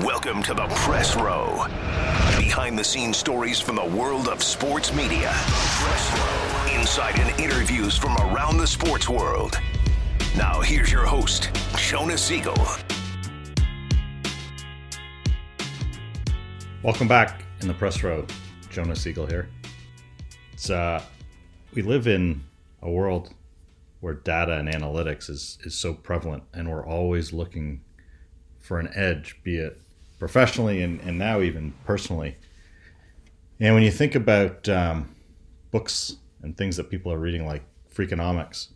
Welcome to the Press Row. Behind-the-scenes stories from the world of sports media. Press Row. Insight and interviews from around the sports world. Now here's your host, Jonah Siegel. Welcome back in the Press Row. Jonah Siegel here. We live in a world where data and analytics is so prevalent, and we're always looking for an edge, be it professionally and now even personally. And when you think about books and things that people are reading like Freakonomics,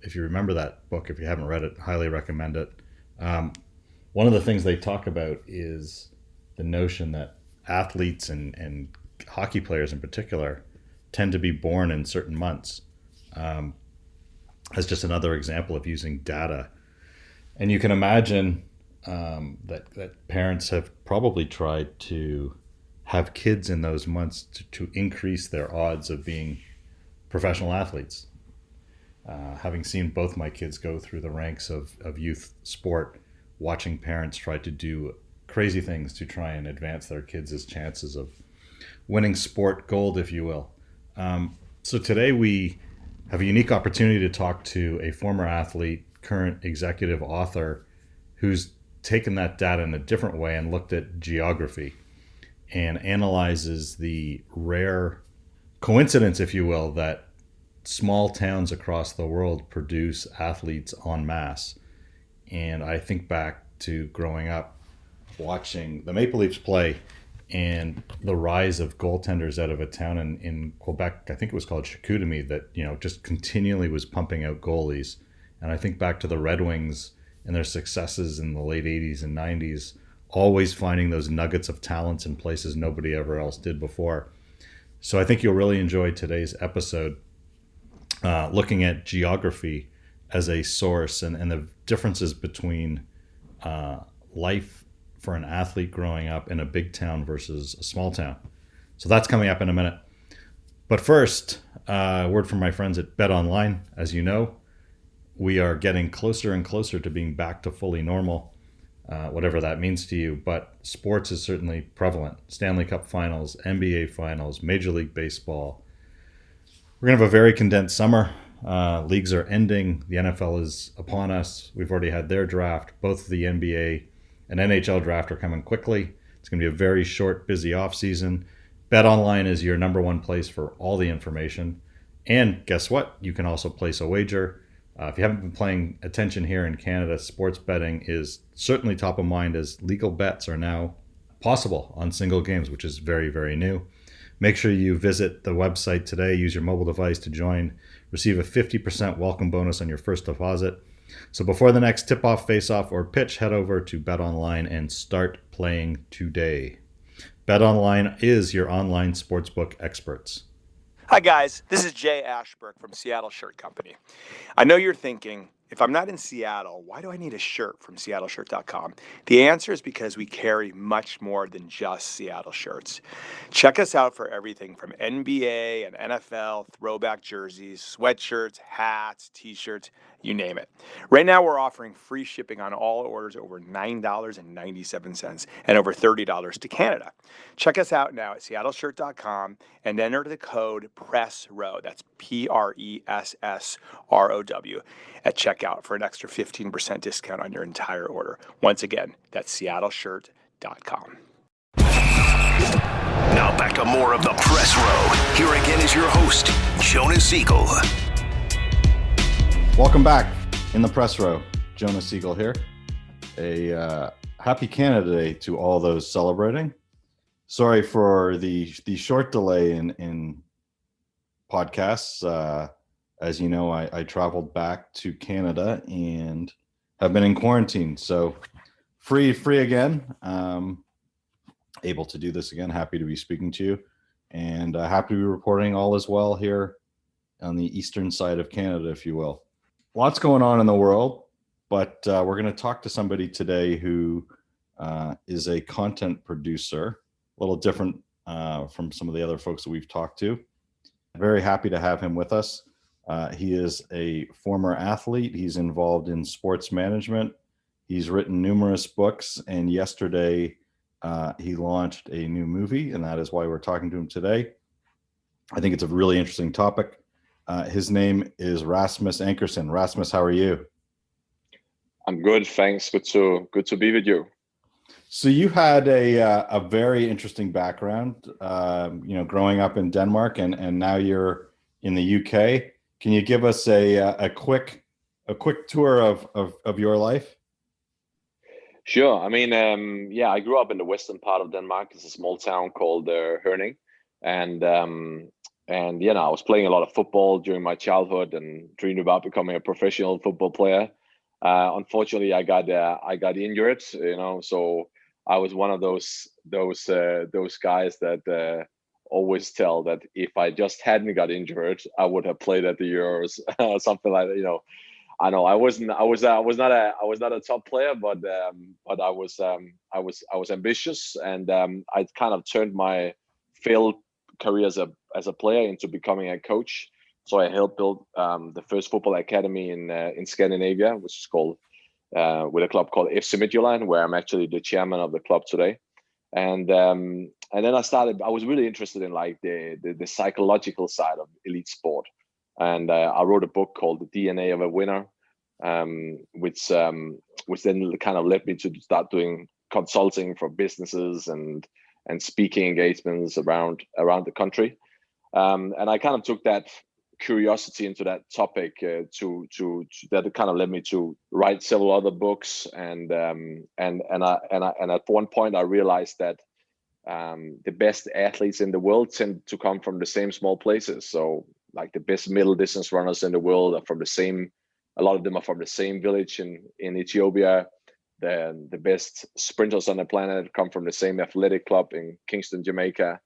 if you remember that book, if you haven't read it, highly recommend it. One of the things they talk about is the notion that athletes and hockey players in particular tend to be born in certain months. As just another example of using data. And you can imagine that parents have probably tried to have kids in those months to increase their odds of being professional athletes. Having seen both my kids go through the ranks of youth sport, watching parents try to do crazy things to try and advance their kids' chances of winning sport gold, if you will. So today we have a unique opportunity to talk to a former athlete, current executive author, who's taken that data in a different way and looked at geography and analyzes the rare coincidence, if you will, that small towns across the world produce athletes en masse. And I think back to growing up watching the Maple Leafs play and the rise of goaltenders out of a town in Quebec, I think it was called Chicoutimi, that, just continually was pumping out goalies. And I think back to the Red Wings and their successes in the late 80s and 90s, always finding those nuggets of talents in places nobody ever else did before. So I think you'll really enjoy today's episode, looking at geography as a source and the differences between life for an athlete growing up in a big town versus a small town. So that's coming up in a minute. But first, a word from my friends at BetOnline. As you know, we are getting closer and closer to being back to fully normal, whatever that means to you. But sports is certainly prevalent. Stanley Cup finals, NBA finals, Major League Baseball. We're going to have a very condensed summer. Leagues are ending. The NFL is upon us. We've already had their draft. Both the NBA and NHL draft are coming quickly. It's going to be a very short, busy offseason. BetOnline is your number one place for all the information. And guess what? You can also place a wager. If you haven't been paying attention here in Canada, sports betting is certainly top of mind, as legal bets are now possible on single games, which is very, very new. Make sure you visit the website today. Use your mobile device to join. Receive a 50% welcome bonus on your first deposit. So before the next tip-off, face-off, or pitch, head over to BetOnline and start playing today. BetOnline is your online sportsbook experts. Hi guys, this is Jay Ashbrook from Seattle Shirt Company. I know you're thinking, if I'm not in Seattle, why do I need a shirt from SeattleShirt.com? The answer is because we carry much more than just Seattle shirts. Check us out for everything from NBA and NFL, throwback jerseys, sweatshirts, hats, t-shirts, you name it. Right now we're offering free shipping on all orders over $9.97 and over $30 to Canada. Check us out now at SeattleShirt.com and enter the code PRESSROW, that's PRESSROW, at checkout for an extra 15% discount on your entire order. Once again, that's SeattleShirt.com. Now back to more of the Press Row. Here again is your host, Jonah Siegel. Welcome back in the Press Row. Jonah Siegel here. A happy Canada Day to all those celebrating. Sorry for the short delay in podcasts. As you know, I traveled back to Canada and have been in quarantine. So free again. Able to do this again. Happy to be speaking to you, and happy to be reporting all is well here on the eastern side of Canada, if you will. Lots going on in the world, but we're going to talk to somebody today who is a content producer, a little different from some of the other folks that we've talked to. Very happy to have him with us. He is a former athlete. He's involved in sports management. He's written numerous books, and yesterday he launched a new movie, and that is why we're talking to him today. I think it's a really interesting topic. His name is Rasmus Ankersen. Rasmus, how are you? I'm good, thanks. Good to be with you. So you had a very interesting background, growing up in Denmark, and now you're in the UK. Can you give us a quick tour of your life? Sure. I mean, I grew up in the western part of Denmark. It's a small town called Herning, and I was playing a lot of football during my childhood and dreamed about becoming a professional football player. Unfortunately, I got injured, so I was one of those guys that always tell that if I just hadn't got injured, I would have played at the Euros or something like that. I know I was not a top player, but I was ambitious, and I kind of turned my failed career as a player into becoming a coach. So I helped build the first football academy in Scandinavia, which is called with a club called FC Midtjylland, where I'm actually the chairman of the club today. And then I was really interested in like the psychological side of elite sport. And I wrote a book called The DNA of a Winner, which then kind of led me to start doing consulting for businesses and speaking engagements around the country. And I kind of took that curiosity into that topic to that kind of led me to write several other books. And at one point I realized that the best athletes in the world tend to come from the same small places. So like the best middle distance runners in the world are from a lot of them are from the same village in Ethiopia. The best sprinters on the planet come from the same athletic club in Kingston, Jamaica.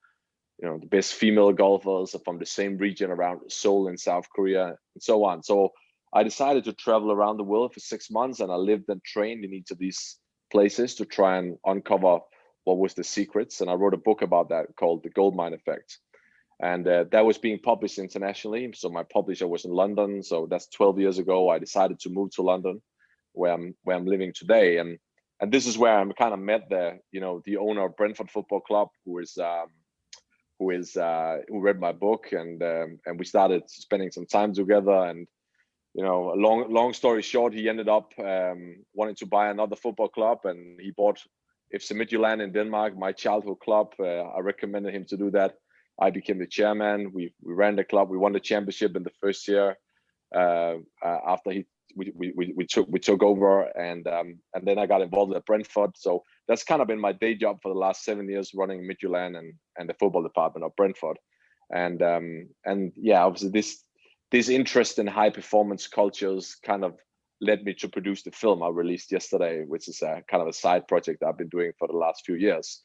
The best female golfers are from the same region around Seoul in South Korea, and so on. So I decided to travel around the world for 6 months, and I lived and trained in each of these places to try and uncover what was the secrets. And I wrote a book about that called The Goldmine Effect. And that was being published internationally. So my publisher was in London. So that's 12 years ago. I decided to move to London, where I'm living today. And this is where I'm kind of met the owner of Brentford Football Club, who read my book, and we started spending some time together. And a long story short, he ended up wanting to buy another football club, and he bought FC Midtjylland in Denmark, my childhood club. I recommended him to do that. I became the chairman. We ran the club. We won the championship in the first year after we took over, and then I got involved at Brentford. So that's kind of been my day job for the last 7 years, running Midtjylland and the football department of Brentford. And obviously this interest in high performance cultures kind of led me to produce the film I released yesterday, which is a kind of a side project I've been doing for the last few years,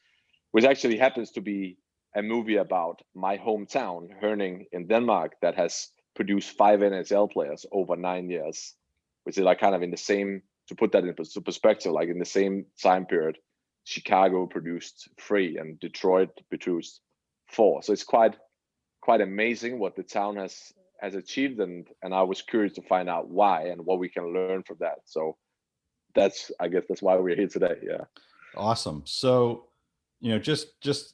which actually happens to be a movie about my hometown, Herning in Denmark, that has produced 5 NHL players over 9 years, which is like kind of in the same, to put that into perspective, like in the same time period, Chicago produced 3 and Detroit produced 4. So it's quite amazing what the town has achieved, and I was curious to find out why and what we can learn from that. So I guess that's why we're here today. Yeah. Awesome. So, just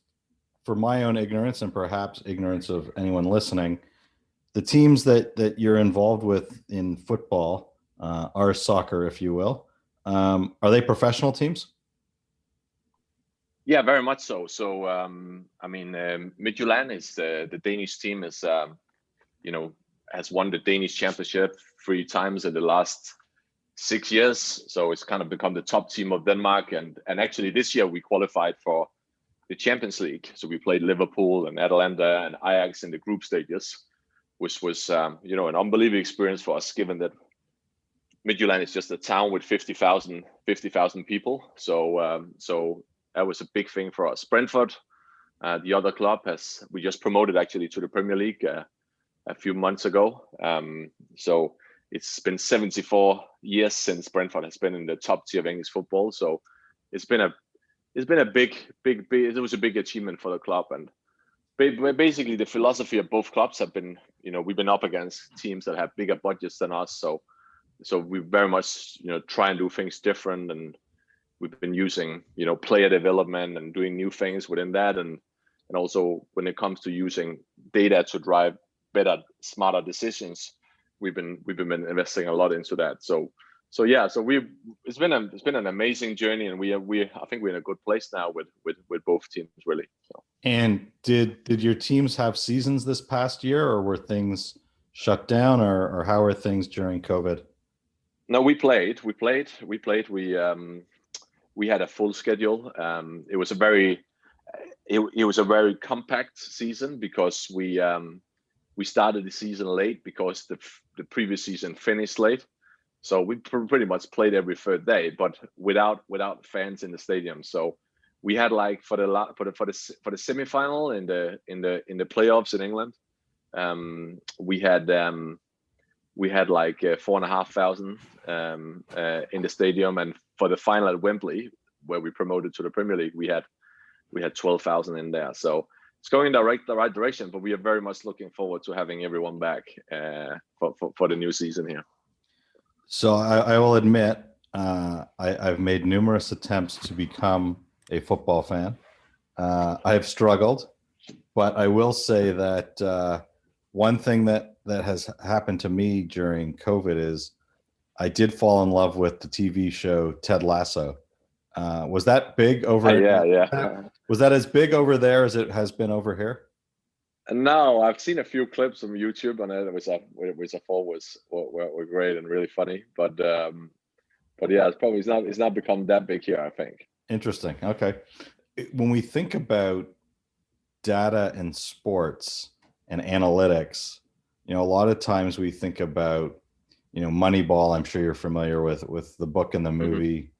for my own ignorance and perhaps ignorance of anyone listening, the teams that you're involved with in football, are soccer, if you will. Are they professional teams? Yeah, very much so. So, Midtjylland is the Danish team has won the Danish championship 3 times in the last 6 years. So it's kind of become the top team of Denmark. And actually this year we qualified for the Champions League. So we played Liverpool and Atalanta and Ajax in the group stages, which was, an unbelievable experience for us, given that Midtjylland is just a town with 50,000 people. So that was a big thing for us. Brentford, the other club, we just promoted actually to the Premier League a few months ago. So it's been 74 years since Brentford has been in the top tier of English football. So it's been a big, it was a big achievement for the club. And basically the philosophy of both clubs have been, we've been up against teams that have bigger budgets than us. So so we very much try and do things different, and we've been using player development and doing new things within that, and also when it comes to using data to drive better, smarter decisions, we've been investing a lot into that. So it's been an amazing journey, and I think we're in a good place now with both teams, really. So. And did your teams have seasons this past year, or were things shut down, or how are things during COVID? No, we played. We had a full schedule. It was a very compact season because we started the season late because the previous season finished late. So we pretty much played every third day, but without fans in the stadium. So we had like for the semifinal in the playoffs in England, we had like 4,500 in the stadium, and for the final at Wembley, where we promoted to the Premier League, we had 12,000 in there. So it's going in the right direction, but we are very much looking forward to having everyone back for the new season here. So I will admit, I've made numerous attempts to become a football fan. I have struggled, but I will say that one thing that has happened to me during COVID is I did fall in love with the TV show Ted Lasso. Was that big over? Yeah. Was that as big over there as it has been over here? No, I've seen a few clips from YouTube, and which I thought were great and really funny. But yeah, it's not become that big here, I think. Interesting. Okay. When we think about data in sports and analytics, a lot of times we think about, Moneyball. I'm sure you're familiar with the book and the movie.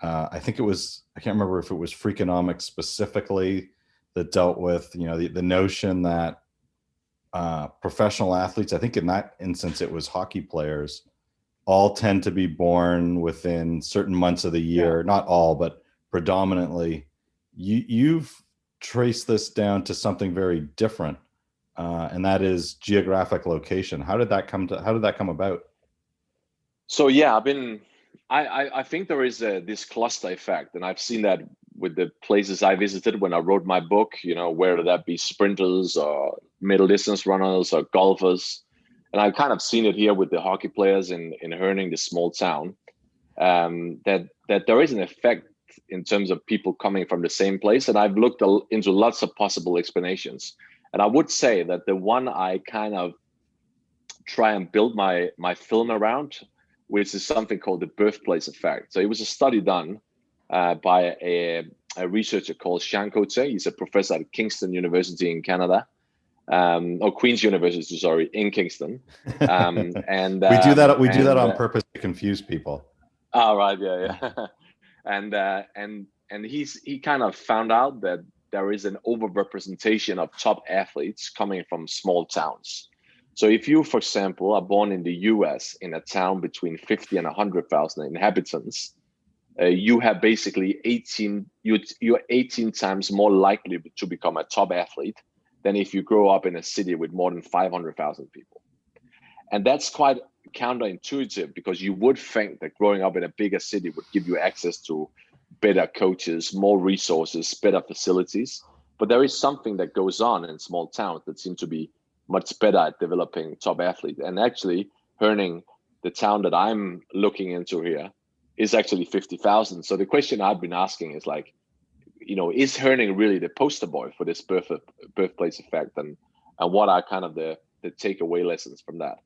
I think I can't remember if it was Freakonomics specifically that dealt with, the notion that professional athletes, I think in that instance, it was hockey players, all tend to be born within certain months of the year, not all, but predominantly. You've traced this down to something very different, and that is geographic location. How did that come about? So yeah, I think there is this cluster effect, and I've seen that with the places I visited when I wrote my book, whether that be sprinters or middle distance runners or golfers. And I've kind of seen it here with the hockey players in Herning, the small town, that there is an effect in terms of people coming from the same place. And I've looked into lots of possible explanations. And I would say that the one I kind of try and build my film around, which is something called the birthplace effect. So it was a study done by a researcher called Sean Cote. He's a professor at Kingston University in Canada, or Queen's University, sorry, in Kingston. And we do that on purpose to confuse people. Oh, right, yeah. And he kind of found out that there is an overrepresentation of top athletes coming from small towns. So if you, for example, are born in the US in a town between 50 and 100,000 inhabitants, you have basically you're 18 times more likely to become a top athlete than if you grow up in a city with more than 500,000 people. And that's quite counterintuitive, because you would think that growing up in a bigger city would give you access to better coaches, more resources, better facilities. But there is something that goes on in small towns that seem to be much better at developing top athletes. And actually, Herning, the town that I'm looking into here, is actually 50,000. So the question I've been asking is like, is Herning really the poster boy for this birthplace effect? And what are kind of the takeaway lessons from that?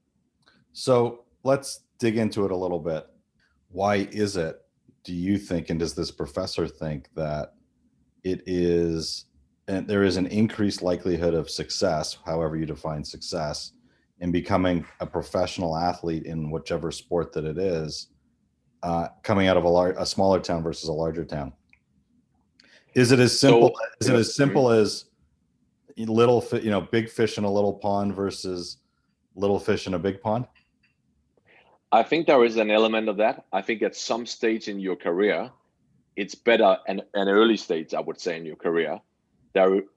So let's dig into it a little bit. Why is it, do you think, and does this professor think, that there is an increased likelihood of success, however you define success, in becoming a professional athlete in whichever sport that it is, coming out of a smaller town versus a larger town? Is it as simple? As big fish in a little pond versus little fish in a big pond? I think there is an element of that. I think at some stage in your career, it's better, an early stage, I would say, in your career,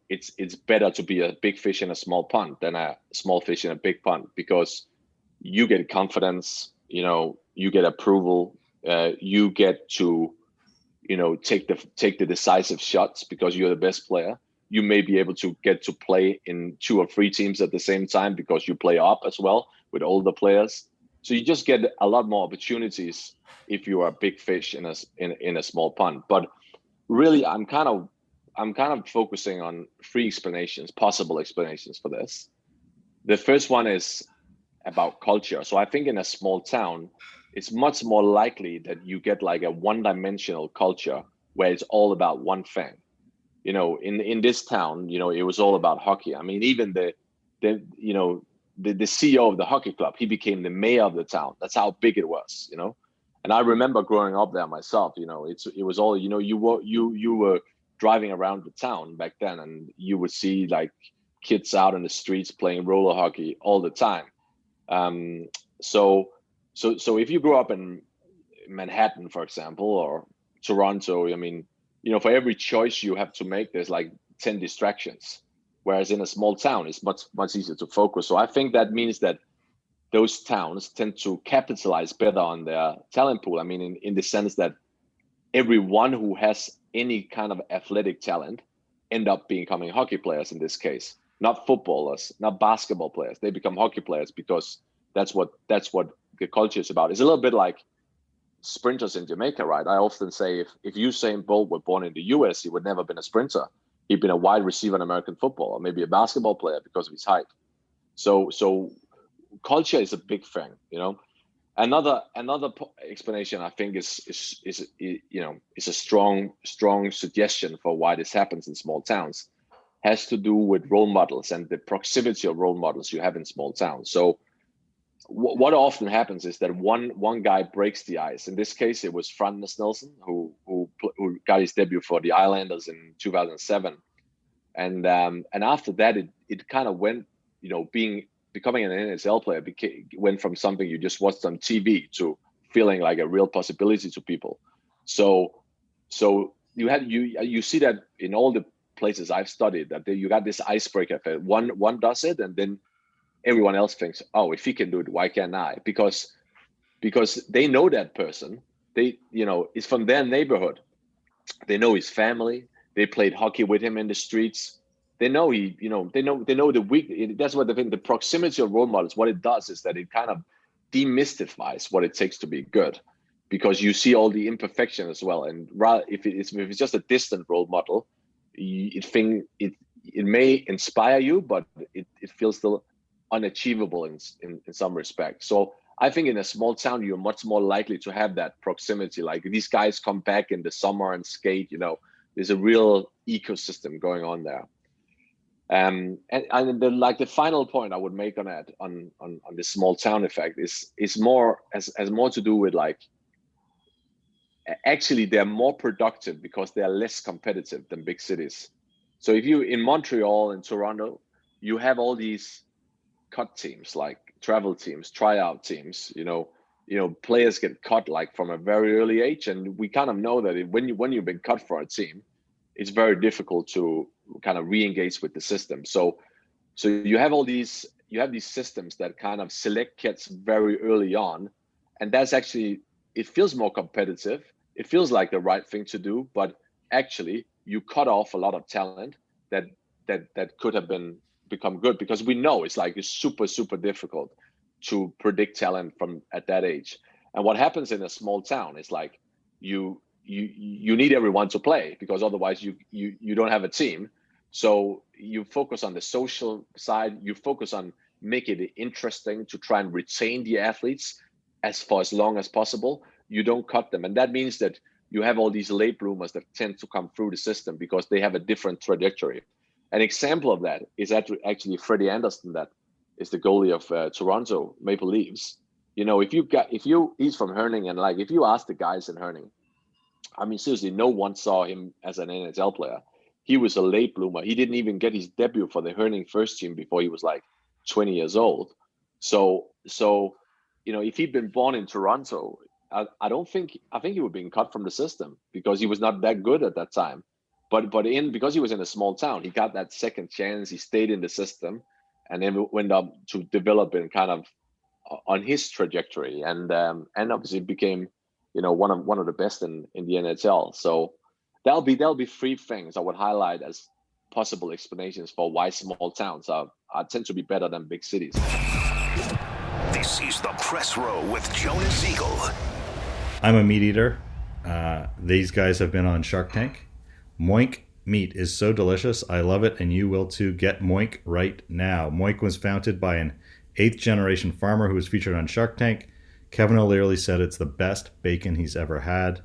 it's better to be a big fish in a small pond than a small fish in a big pond, because you get confidence, you get approval, you get to, take the decisive shots because you're the best player. You may be able to get to play in 2 or 3 teams at the same time because you play up as well with older players. So you just get a lot more opportunities if you are a big fish in a small pond. But really, I'm kind of focusing on 3 possible explanations for this. The first one is about culture. So I think in a small town, it's much more likely that you get like a one-dimensional culture where it's all about one thing. In this town, it was all about hockey. I mean, even the CEO of the hockey club, he became the mayor of the town. That's how big it was, And I remember growing up there myself. It was all, you were driving around the town back then, and you would see like kids out in the streets playing roller hockey all the time. So if you grew up in Manhattan, for example, or Toronto, I mean, for every choice you have to make, there's like 10 distractions. Whereas in a small town, it's much easier to focus. So I think that means that those towns tend to capitalize better on their talent pool. I mean, in the sense that everyone who has any kind of athletic talent end up becoming hockey players in this case. Not footballers, not basketball players. They become hockey players because that's what the culture is about. It's a little bit like sprinters in Jamaica, right? I often say if Usain Bolt were born in the US, he would never have been a sprinter. He'd been a wide receiver in American football, or maybe a basketball player because of his height. So culture is a big thing, Another explanation I think is a strong suggestion for why this happens in small towns, has to do with role models and the proximity of role models you have in small towns. So what often happens is that one guy breaks the ice. In this case, it was Frans Nielsen who got his debut for the Islanders in 2007, and after that it kind of went, becoming an NHL player went from something you just watched on TV to feeling like a real possibility to people. So you see that in all the places I've studied, that you got this icebreaker effect. One does it, and then everyone else thinks, oh, if he can do it, why can't I? Because they know that person. It's from their neighborhood. They know his family. They played hockey with him in the streets. They know they know the weak. That's what the proximity of role models. What it does is that it kind of demystifies what it takes to be good, because you see all the imperfection as well. And if it's just a distant role model, it may inspire you, but it feels still unachievable in some respects. So I think in a small town, you're much more likely to have that proximity. Like these guys come back in the summer and skate, there's a real ecosystem going on there. And the final point I would make on that, on the small town effect is more has more to do with like, actually they're more productive because they're less competitive than big cities. So if you in Montreal and Toronto, you have all these cut teams, like travel teams, tryout teams, players get cut like from a very early age. And we kind of know that when you've been cut for a team, it's very difficult to kind of re-engage with the system. So you have these systems that kind of select kids very early on. And that's actually, it feels more competitive. It feels like the right thing to do, but actually you cut off a lot of talent that could have become good, because we know it's super, super difficult to predict talent from at that age. And what happens in a small town is like you need everyone to play, because otherwise you don't have a team. So you focus on the social side, you focus on making it interesting to try and retain the athletes for as long as possible. You don't cut them. And that means that you have all these late bloomers that tend to come through the system because they have a different trajectory. An example of that is actually Freddie Anderson, that is the goalie of Toronto Maple Leafs. He's from Herning, and like if you ask the guys in Herning, I mean, seriously, no one saw him as an NHL player. He was a late bloomer. He didn't even get his debut for the Herning first team before he was like 20 years old. So if he'd been born in Toronto, I think he would have been cut from the system because he was not that good at that time. But because he was in a small town, he got that second chance. He stayed in the system, and then went up to develop in kind of on his trajectory, and obviously became, one of the best in the NHL. So there'll be three things I would highlight as possible explanations for why small towns are tend to be better than big cities. This is the Press Row with Jonas Siegel. I'm a meat eater. These guys have been on Shark Tank. Moink meat is so delicious. I love it, and you will too. Get Moink right now. Moink was founded by an 8th generation farmer who was featured on Shark Tank. Kevin O'Leary said it's the best bacon he's ever had.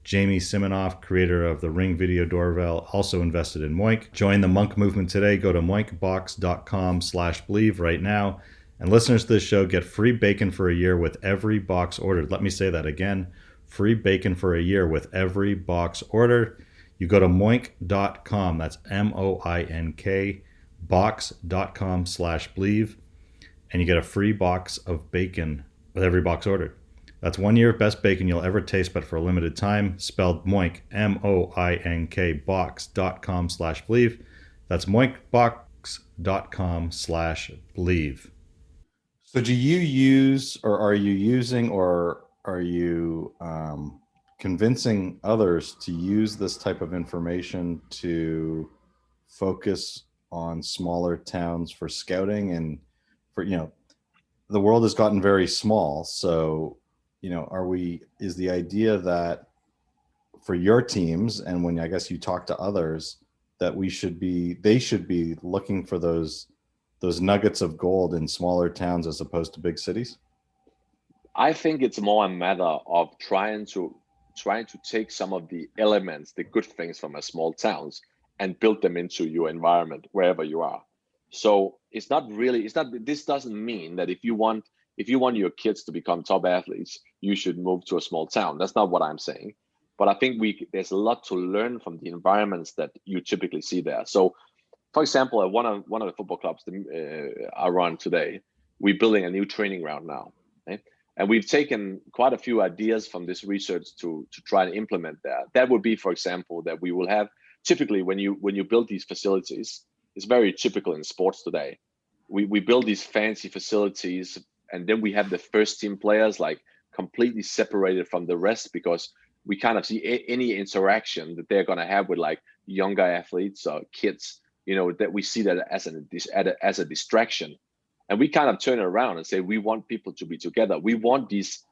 Jamie Siminoff, creator of the Ring Video Doorbell, also invested in Moink. Join the Monk movement today. Go to moinkbox.com/believe right now. And listeners to this show get free bacon for a year with every box ordered. Let me say that again. Free bacon for a year with every box ordered. You go to moink.com. That's MOINK box.com/believe. And you get a free box of bacon with every box ordered. That's 1 year of best bacon you'll ever taste, but for a limited time. Spelled Moink, MOINK box.com/believe. That's moinkbox.com/believe. So do you use, or are you using, or are you convincing others to use this type of information to focus on smaller towns for scouting? And for, the world has gotten very small. So, is the idea that for your teams, and when I guess you talk to others, that they should be looking for those nuggets of gold in smaller towns as opposed to big cities? I think it's more a matter of trying to take some of the elements, the good things from a small towns, and build them into your environment wherever you are. So this doesn't mean that if you want your kids to become top athletes, you should move to a small town. That's not what I'm saying. But I think there's a lot to learn from the environments that you typically see there. So, for example, at one of the football clubs I run today, we're building a new training ground now, okay? And we've taken quite a few ideas from this research to try to implement that. That would be, for example, that we will have, typically when you build these facilities, it's very typical in sports today. We build these fancy facilities, and then we have the first team players like completely separated from the rest, because we kind of see any interaction that they're going to have with like younger athletes or kids, that we see that as a distraction. And we kind of turn it around and say, we want people to be together. We want these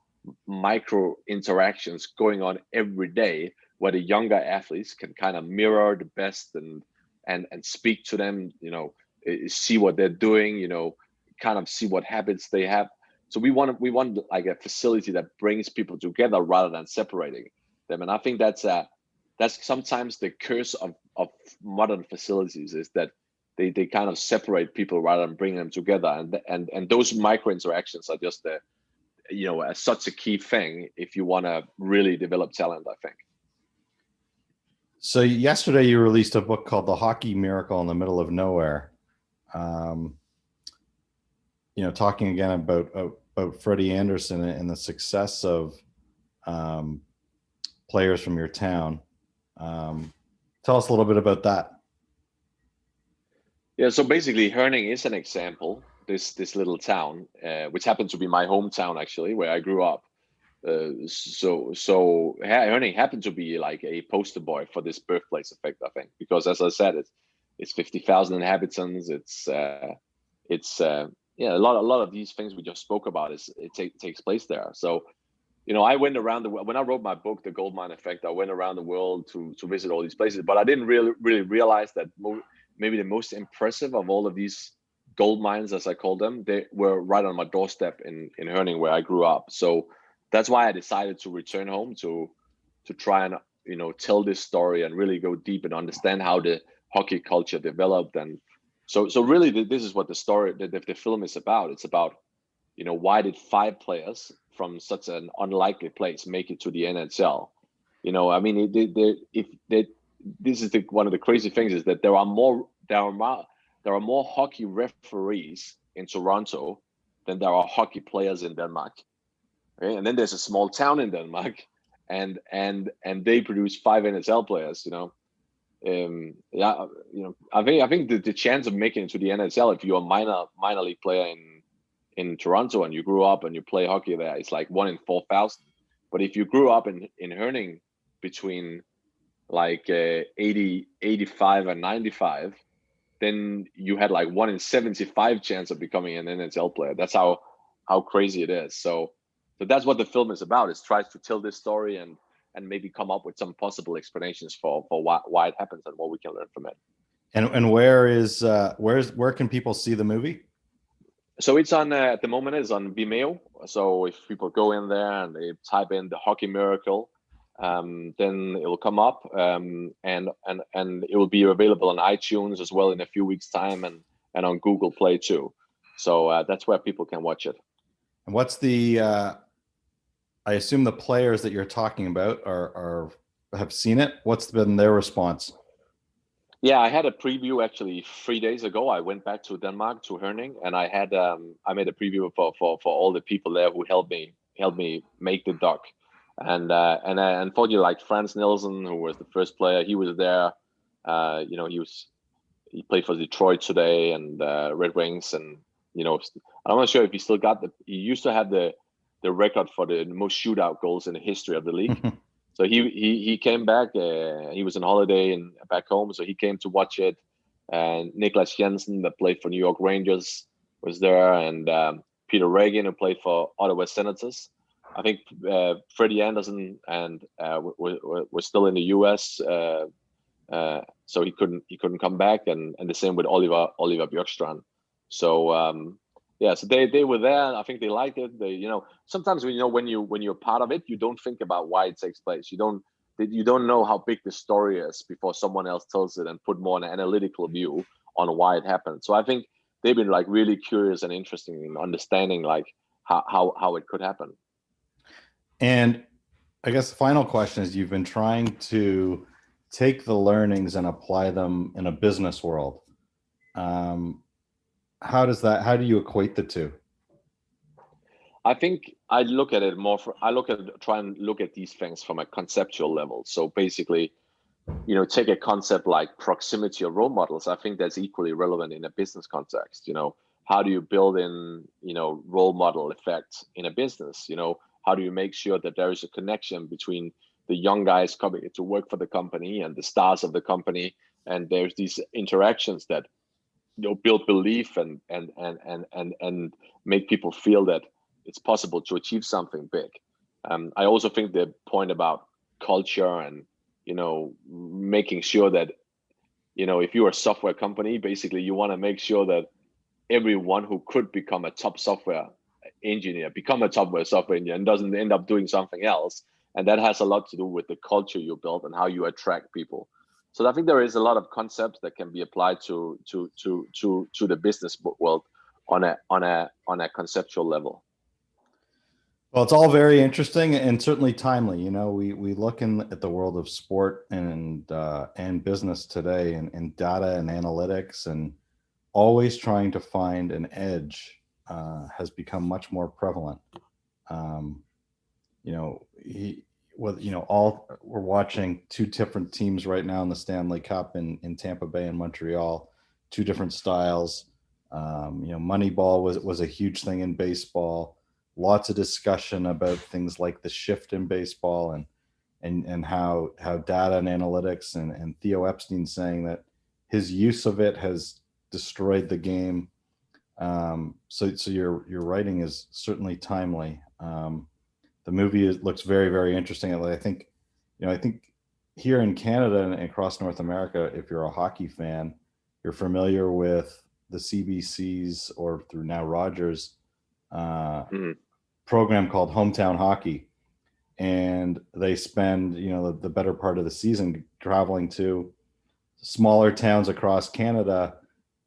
micro interactions going on every day where the younger athletes can kind of mirror the best and speak to them, see what they're doing, kind of see what habits they have. So we want like a facility that brings people together rather than separating them. And I think that's sometimes the curse of modern facilities, is that they kind of separate people rather than bring them together. And those micro interactions are just such a key thing if you want to really develop talent, I think. So yesterday you released a book called The Hockey Miracle in the Middle of Nowhere. Talking again about Freddie Andersen and the success of players from your town. Tell us a little bit about that. Yeah, so basically Herning is an example, this little town, which happens to be my hometown actually, where I grew up. So Herning happened to be like a poster boy for this birthplace effect, I think, because as I said, it's 50,000 inhabitants. It's a lot of these things we just spoke about takes place there. So, I went around when I wrote my book, The Gold Mine Effect, I went around the world to visit all these places, but I didn't really realize that maybe the most impressive of all of these gold mines, as I call them, they were right on my doorstep in Herning, where I grew up. So that's why I decided to return home to try and tell this story and really go deep and understand how the hockey culture developed. And so really this is what the story, the film is about. It's about why did 5 players from such an unlikely place make it to the NHL? I mean, this is one of the crazy things, is that there are more hockey referees in Toronto than there are hockey players in Denmark. Okay? And then there's a small town in Denmark, and they produce 5 NHL players. I think the chance of making it to the NHL, if you're a minor league player in Toronto and you grew up and you play hockey there, it's like 1 in 4,000. But if you grew up in Herning between like 80, 85 and 95, then you had like 1 in 75 chance of becoming an NHL player. That's how crazy it is. So that's what the film is about. It tries to tell this story and maybe come up with some possible explanations for why it happens and what we can learn from it. And where can people see the movie? So it's on at the moment it's on Vimeo. So if people go in there and they type in the Hockey Miracle, then it will come up, and it will be available on iTunes as well in a few weeks' time, and on Google Play too. So that's where people can watch it. And what's the? I assume the players that you're talking about have seen it. What's been their response? Yeah, I had a preview actually 3 days ago. I went back to Denmark, to Herning, and I had I made a preview for all the people there who helped me make the doc. And unfortunately, like Frans Nielsen, who was the first player, he was there. He played for Detroit today and Red Wings, and I'm not sure if he still got he used to have the record for the most shootout goals in the history of the league. So he came back. He was on holiday and back home, so he came to watch it. And Niklas Jensen, that played for New York Rangers, was there, and Peter Regan, who played for Ottawa Senators. I think Freddie Anderson and was still in the U.S., so he couldn't come back, and the same with Oliver Bjorkstrand. So so they were there. I think they liked it. They sometimes when you're part of it, you don't think about why it takes place. You don't know how big the story is before someone else tells it and put more an analytical view on why it happened. So I think they've been like really curious and interested in understanding like how it could happen. And I guess the final question is, you've been trying to take the learnings and apply them in a business world. How do you equate the two? I think try and look at these things from a conceptual level. So basically, take a concept like proximity of role models. I think that's equally relevant in a business context. How do you build in, role model effect in a business? How do you make sure that there is a connection between the young guys coming to work for the company and the stars of the company, and there's these interactions that build belief and make people feel that it's possible to achieve something big. I also think the point about culture and making sure that if you're a software company, basically you want to make sure that everyone who could become a top software engineer become a top software engineer and doesn't end up doing something else. And that has a lot to do with the culture you build and how you attract people. So I think there is a lot of concepts that can be applied to the business world on a conceptual level. Well, it's all very interesting and certainly timely. We look at the world of sport and business today, and data and analytics, and always trying to find an edge has become much more prevalent. We're watching two different teams right now in the Stanley Cup in Tampa Bay and Montreal, two different styles. Moneyball was a huge thing in baseball. Lots of discussion about things like the shift in baseball and how data and analytics and Theo Epstein saying that his use of it has destroyed the game. So your writing is certainly timely. The movie looks very, very interesting. I think here in Canada and across North America, if you're a hockey fan, you're familiar with the CBC's, or through now Rogers, program called Hometown Hockey. And they spend, the better part of the season traveling to smaller towns across Canada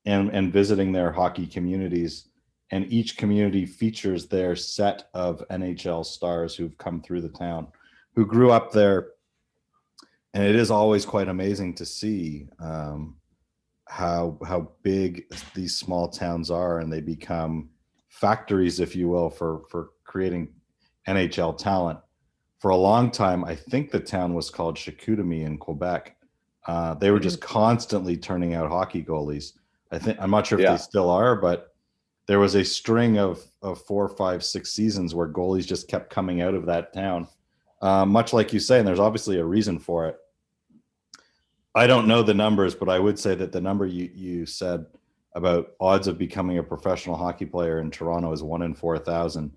and visiting their hockey communities. And each community features their set of NHL stars who've come through the town, who grew up there. And it is always quite amazing to see how big these small towns are, and they become factories, if you will, for creating NHL talent. For a long time, I think the town was called Chicoutimi in Quebec. They were just constantly turning out hockey goalies. I'm not sure if they still are, but there was a string of 4, 5, 6 seasons where goalies just kept coming out of that town. Much like you say, and there's obviously a reason for it. I don't know the numbers, but I would say that the number you said about odds of becoming a professional hockey player in Toronto is 1 in 4,000.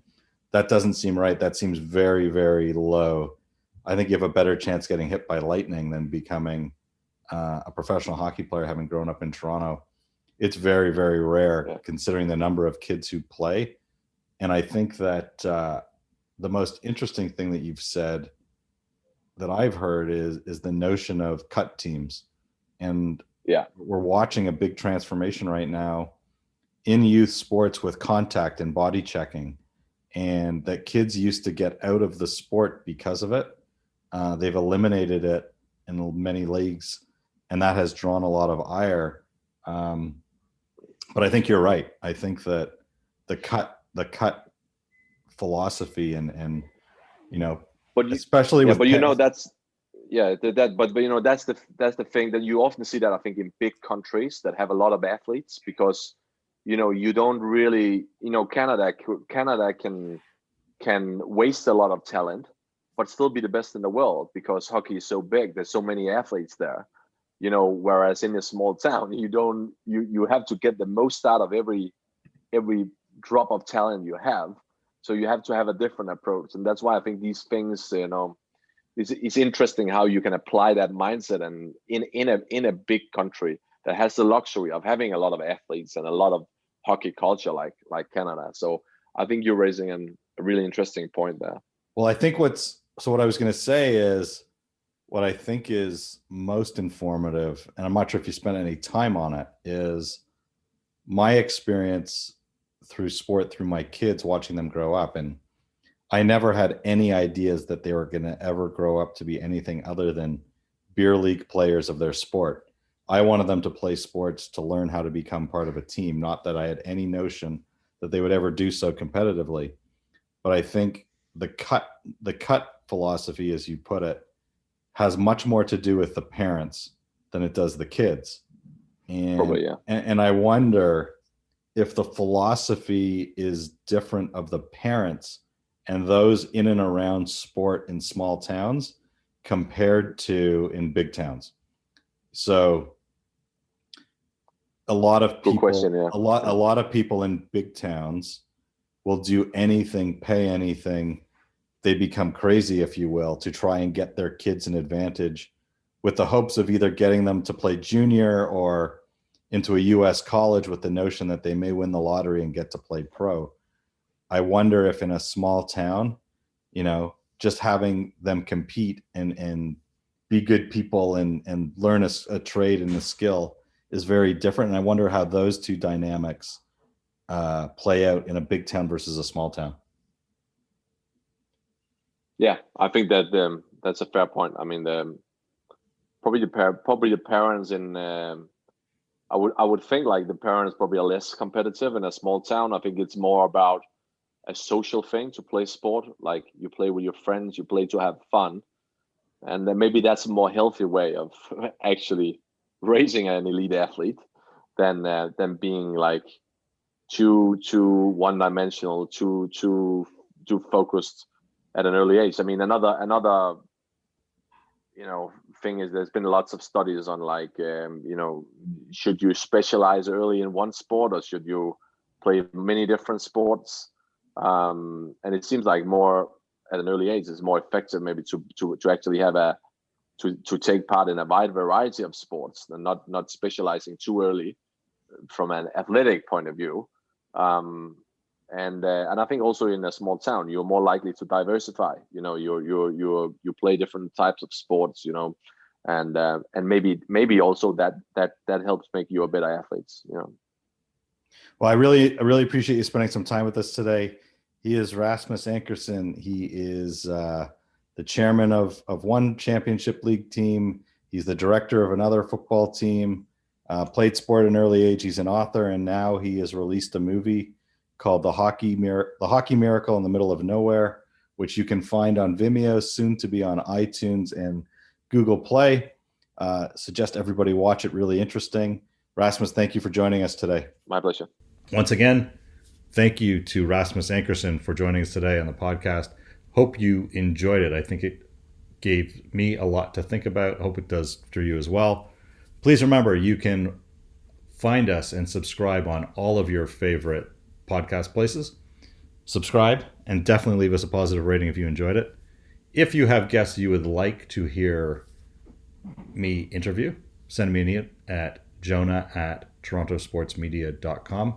That doesn't seem right. That seems very, very low. I think you have a better chance getting hit by lightning than becoming a professional hockey player, having grown up in Toronto. It's very, very rare considering the number of kids who play. And I think that the most interesting thing that you've said that I've heard is the notion of cut teams. And we're watching a big transformation right now in youth sports with contact and body checking, and that kids used to get out of the sport because of it. They've eliminated it in many leagues, and that has drawn a lot of ire. But I think you're right. I think that the cut philosophy and especially with that's the thing that you often see that I think in big countries that have a lot of athletes, because you don't really, Canada can waste a lot of talent but still be the best in the world because hockey is so big. There's so many athletes there, whereas in a small town you have to get the most out of every drop of talent you have. So you have to have a different approach. And that's why I think these things, it's interesting how you can apply that mindset and in a big country that has the luxury of having a lot of athletes and a lot of hockey culture like Canada. So I think you're raising a really interesting point there. Well, I think what I was going to say is what I think is most informative, and I'm not sure if you spent any time on it, is my experience through sport, through my kids, watching them grow up. And I never had any ideas that they were going to ever grow up to be anything other than beer league players of their sport. I wanted them to play sports to learn how to become part of a team, not that I had any notion that they would ever do so competitively. But I think the cut philosophy, as you put it, has much more to do with the parents than it does the kids. And, probably, yeah. And I wonder if the philosophy is different of the parents and those in and around sport in small towns compared to in big towns. So a lot of people, a lot of people in big towns will do anything, pay anything. They become crazy, if you will, to try and get their kids an advantage with the hopes of either getting them to play junior or into a U.S. college with the notion that they may win the lottery and get to play pro. I wonder if in a small town, just having them compete and be good people and learn a trade and a skill is very different. And I wonder how those two dynamics play out in a big town versus a small town. Yeah, I think that that's a fair point. I mean, probably the parents in. I would think like the parents probably are less competitive in a small town. I think it's more about a social thing to play sport. Like you play with your friends, you play to have fun, and then maybe that's a more healthy way of actually raising an elite athlete than being like too one-dimensional, too focused at an early age. I mean, another thing is there's been lots of studies on like should you specialize early in one sport or should you play many different sports, and it seems like more at an early age is more effective maybe to actually have to take part in a wide variety of sports and not specializing too early from an athletic point of view. And I think also in a small town, you're more likely to diversify. You play different types of sports. And maybe also that helps make you a better athlete. Well, I really appreciate you spending some time with us today. He is Rasmus Ankersen. He is the chairman of one championship league team. He's the director of another football team. Played sport at an early age. He's an author, and now he has released a movie called The Hockey Miracle in the Middle of Nowhere, which you can find on Vimeo, soon to be on iTunes and Google Play. Suggest everybody watch it. Really interesting. Rasmus, thank you for joining us today. My pleasure. Once again, Thank you to Rasmus Ankerson for joining us today on the podcast. Hope you enjoyed it. I think it gave me a lot to think about. Hope it does for you as well. Please remember, you can find us and subscribe on all of your favorite podcast places. Subscribe and definitely leave us a positive rating if you enjoyed it. If you have guests you would like to hear me interview, send me an email at jonah@torontosportsmedia.com.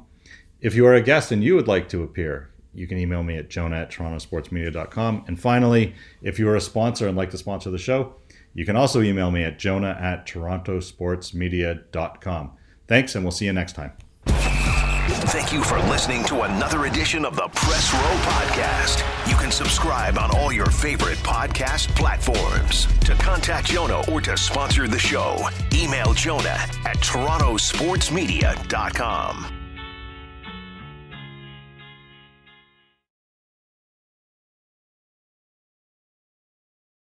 If you are a guest and you would like to appear, you can email me at jonah@torontosportsmedia.com. And finally, if you are a sponsor and like to sponsor the show, you can also email me at jonah@torontosportsmedia.com. Thanks, and we'll see you next time. Thank you for listening to another edition of the Press Row Podcast. You can subscribe on all your favorite podcast platforms. To contact Jonah or to sponsor the show, email Jonah at torontosportsmedia.com.